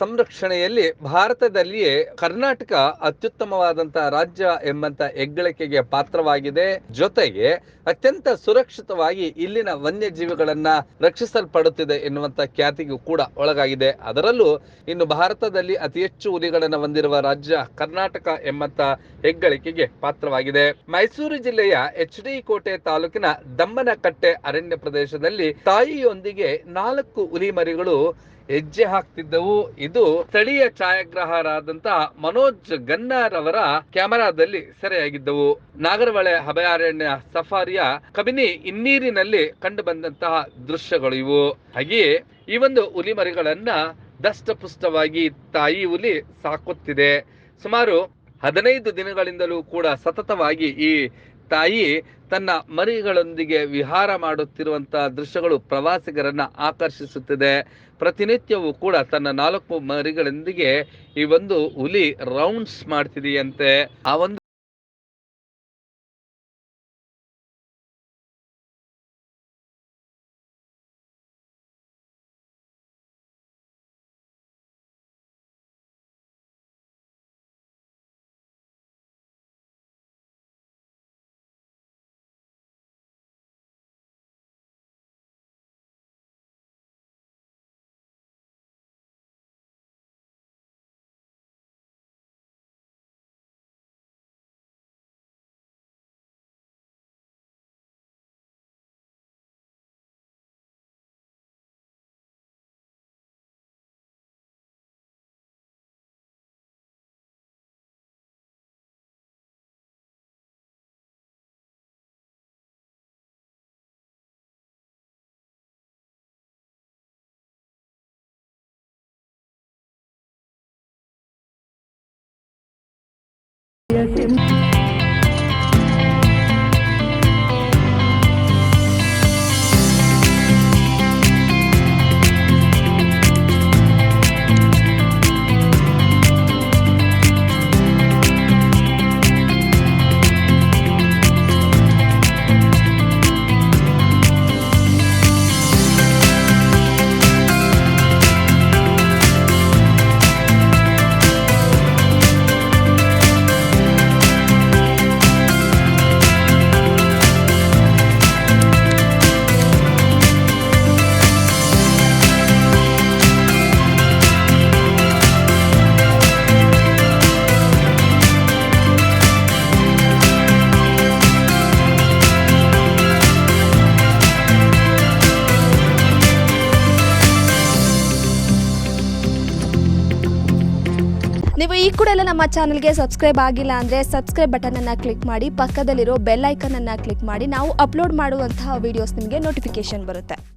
ಸಂರಕ್ಷಣೆಯಲ್ಲಿ ಭಾರತದಲ್ಲಿಯೇ ಕರ್ನಾಟಕ ಅತ್ಯುತ್ತಮವಾದಂತಹ ರಾಜ್ಯ ಎಂಬಂತ ಹೆಗ್ಗಳಿಕೆಗೆ ಪಾತ್ರವಾಗಿದೆ. ಜೊತೆಗೆ ಅತ್ಯಂತ ಸುರಕ್ಷಿತವಾಗಿ ಇಲ್ಲಿನ ವನ್ಯಜೀವಿಗಳನ್ನ ರಕ್ಷಿಸಲ್ಪಡುತ್ತಿದೆ ಎನ್ನುವಂತ ಖ್ಯಾತಿಗೂ ಕೂಡ ಒಳಗಾಗಿದೆ. ಅದರಲ್ಲೂ ಇನ್ನು ಭಾರತದಲ್ಲಿ ಅತಿ ಹೆಚ್ಚು ಹುಲಿಗಳನ್ನು ಹೊಂದಿರುವ ರಾಜ್ಯ ಕರ್ನಾಟಕ ಎಂಬಂತ ಹೆಗ್ಗಳಿಕೆಗೆ ಪಾತ್ರವಾಗಿದೆ. ಮೈಸೂರು ಜಿಲ್ಲೆಯ HD ಕೋಟೆ ತಾಲೂಕಿನ ದಮ್ಮನಕಟ್ಟೆ ಅರಣ್ಯ ಪ್ರದೇಶದಲ್ಲಿ ತಾಯಿಯೊಂದಿಗೆ 4 ಹುಲಿ ಮರಿಗಳು ಹೆಜ್ಜೆ ಹಾಕ್ತಿದ್ದವು. ಇದು ಸ್ಥಳೀಯ ಛಾಯಾಗ್ರಾಹಕರಾದಂತಹ ಮನೋಜ್ ಗನ್ನಾರ್ ಅವರ ಕ್ಯಾಮೆರಾದಲ್ಲಿ ಸೆರೆಯಾಗಿದ್ದವು. ನಾಗರಹೊಳೆ ಅಭಯಾರಣ್ಯ ಸಫಾರಿಯ ಕಬಿನಿ ಹಿನ್ನೀರಿನಲ್ಲಿ ಕಂಡು ಬಂದಂತಹ ದೃಶ್ಯಗಳು ಇವು. ಹಾಗೆಯೇ ಈ ಒಂದು ಹುಲಿ ಮರಿಗಳನ್ನ ದಷ್ಟಪುಷ್ಟವಾಗಿ ತಾಯಿ ಹುಲಿ ಸಾಕುತ್ತಿದೆ. ಸುಮಾರು 15 ದಿನಗಳಿಂದಲೂ ಕೂಡ ಸತತವಾಗಿ ಈ ತಾಯಿ ತನ್ನ ಮರಿಗಳೊಂದಿಗೆ ವಿಹಾರ ಮಾಡುತ್ತಿರುವಂತಹ ದೃಶ್ಯಗಳು ಪ್ರವಾಸಿಗರನ್ನ ಆಕರ್ಷಿಸುತ್ತಿದೆ. ಪ್ರತಿನಿತ್ಯವೂ ಕೂಡ ತನ್ನ 4 ಮರಿಗಳೊಂದಿಗೆ ಈ ಒಂದು ಹುಲಿ ರೌಂಡ್ಸ್ ಮಾಡ್ತಿದೆಯಂತೆ. ಆ ಒಂದು ನೀವು ಈ ಕೂಡ ನಮ್ಮ ಚಾನಲ್ಗೆ ಸಬ್ಸ್ಕ್ರೈಬ್ ಆಗಿಲ್ಲ ಅಂದರೆ ಸಬ್ಸ್ಕ್ರೈಬ್ ಬಟನನ್ನು ಕ್ಲಿಕ್ ಮಾಡಿ, ಪಕ್ಕದಲ್ಲಿರೋ ಬೆಲ್ ಐಕನನ್ನು ಕ್ಲಿಕ್ ಮಾಡಿ. ನಾವು ಅಪ್ಲೋಡ್ ಮಾಡುವಂತಹ ವಿಡಿಯೋಸ್ ನಿಮಗೆ ನೋಟಿಫಿಕೇಶನ್ ಬರುತ್ತೆ.